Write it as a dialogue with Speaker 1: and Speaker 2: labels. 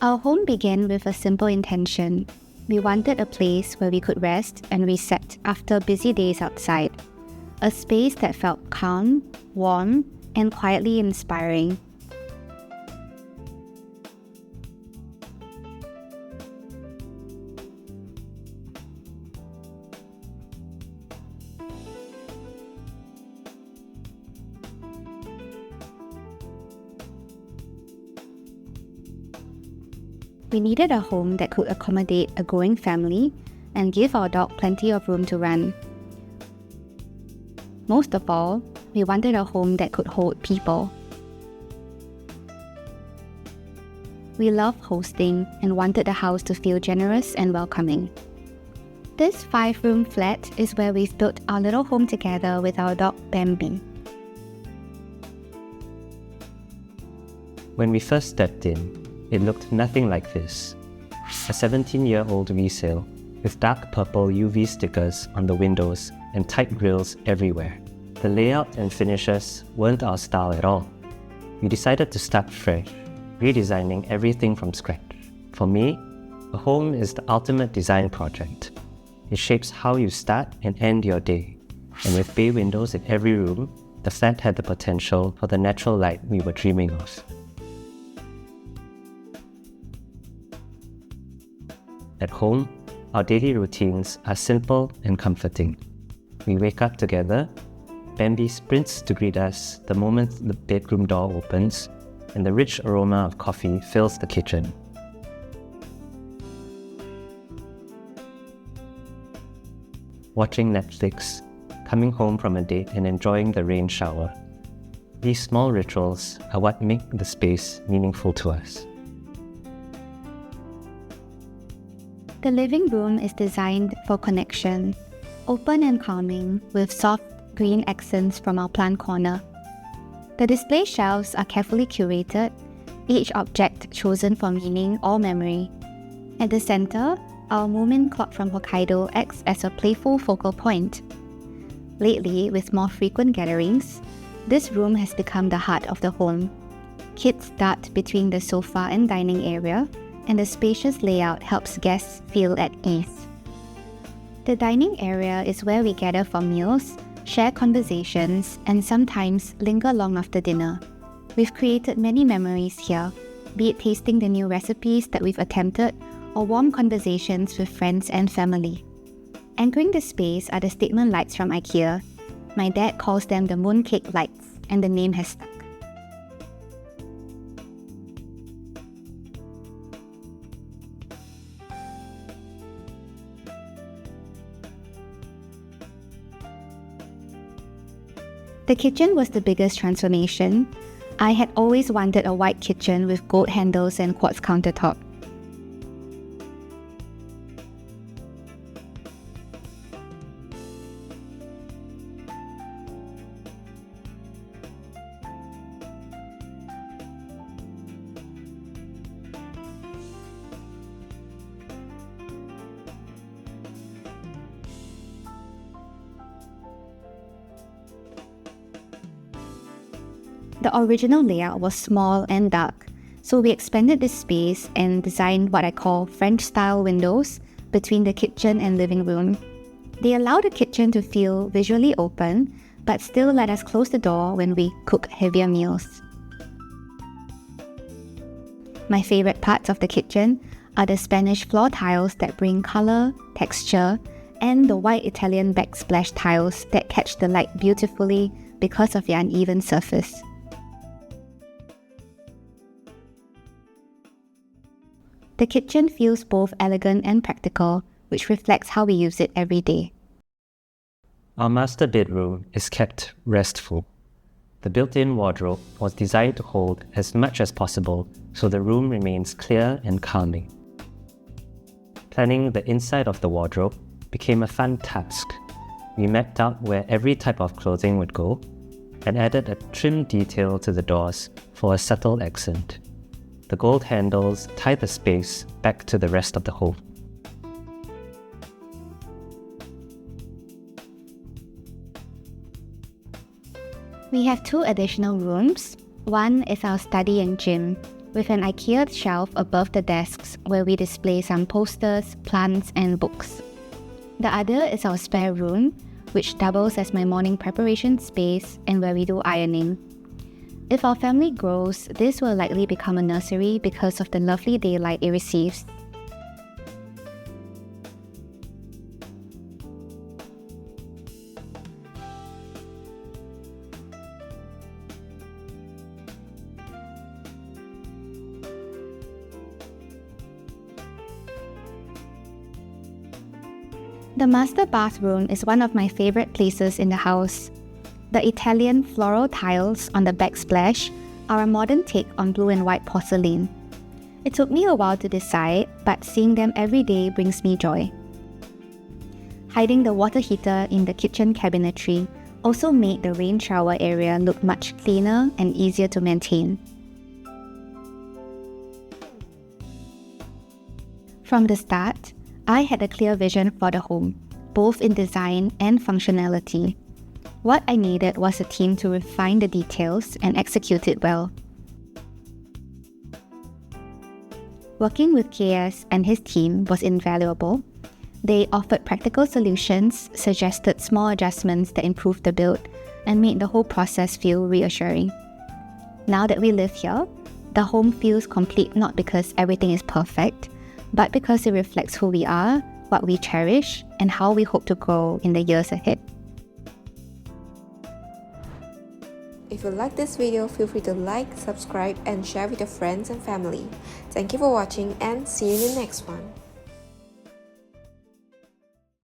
Speaker 1: Our home began with a simple intention. We wanted a place where we could rest and reset after busy days outside. A space that felt calm, warm, and quietly inspiring. We needed a home that could accommodate a growing family and give our dog plenty of room to run. Most of all, we wanted a home that could hold people. We love hosting and wanted the house to feel generous and welcoming. This 5-room flat is where we've built our little home together with our dog Bambi.
Speaker 2: When we first stepped in, it looked nothing like this. A 17-year-old Resale with dark purple UV stickers on the windows and tight grills everywhere. The layout and finishes weren't our style at all. We decided to start fresh, redesigning everything from scratch. For me, a home is the ultimate design project. It shapes how you start and end your day. And with bay windows in every room, the flat had the potential for the natural light we were dreaming of. At home, our daily routines are simple and comforting. We wake up together, Bambi sprints to greet us the moment the bedroom door opens, and the rich aroma of coffee fills the kitchen. Watching Netflix, coming home from a date and enjoying the rain shower. These small rituals are what make the space meaningful to us.
Speaker 1: The living room is designed for connection, open and calming with soft green accents from our plant corner. The display shelves are carefully curated, each object chosen for meaning or memory. At the center, our Moomin clock from Hokkaido acts as a playful focal point. Lately, with more frequent gatherings, this room has become the heart of the home. Kids dart between the sofa and dining area, and the spacious layout helps guests feel at ease. The dining area is where we gather for meals, share conversations, and sometimes linger long after dinner. We've created many memories here, be it tasting the new recipes that we've attempted or warm conversations with friends and family. Anchoring the space are the statement lights from IKEA. My dad calls them the mooncake lights, and the name has stuck. The kitchen was the biggest transformation. I had always wanted a white kitchen with gold handles and quartz countertop. The original layout was small and dark, so we expanded this space and designed what I call French-style windows between the kitchen and living room. They allow the kitchen to feel visually open, but still let us close the door when we cook heavier meals. My favorite parts of the kitchen are the Spanish floor tiles that bring color, texture, and the white Italian backsplash tiles that catch the light beautifully because of their uneven surface. The kitchen feels both elegant and practical, which reflects how we use it every day.
Speaker 2: Our master bedroom is kept restful. The built-in wardrobe was designed to hold as much as possible so the room remains clear and calming. Planning the inside of the wardrobe became a fun task. We mapped out where every type of clothing would go and added a trim detail to the doors for a subtle accent. The gold handles tie the space back to the rest of the home.
Speaker 1: We have 2 additional rooms. One is our study and gym. with an IKEA shelf above the desks where we display some posters, plants, and books. The other is our spare room, which doubles as my morning preparation space and where we do ironing. If our family grows, this will likely become a nursery because of the lovely daylight it receives. The master bathroom is one of my favorite places in the house. The Italian floral tiles on the backsplash are a modern take on blue and white porcelain. It took me a while to decide, but seeing them every day brings me joy. Hiding the water heater in the kitchen cabinetry also made the rain shower area look much cleaner and easier to maintain. From the start, I had a clear vision for the home, both in design and functionality. What I needed was a team to refine the details and execute it well. Working with KS and his team was invaluable. They offered practical solutions, suggested small adjustments that improved the build, and made the whole process feel reassuring. Now that we live here, the home feels complete not because everything is perfect, but because it reflects who we are, what we cherish, and how we hope to grow in the years ahead.
Speaker 3: If you like this video, feel free to like, subscribe, and share with your friends and family. Thank you for watching and see you in the next one.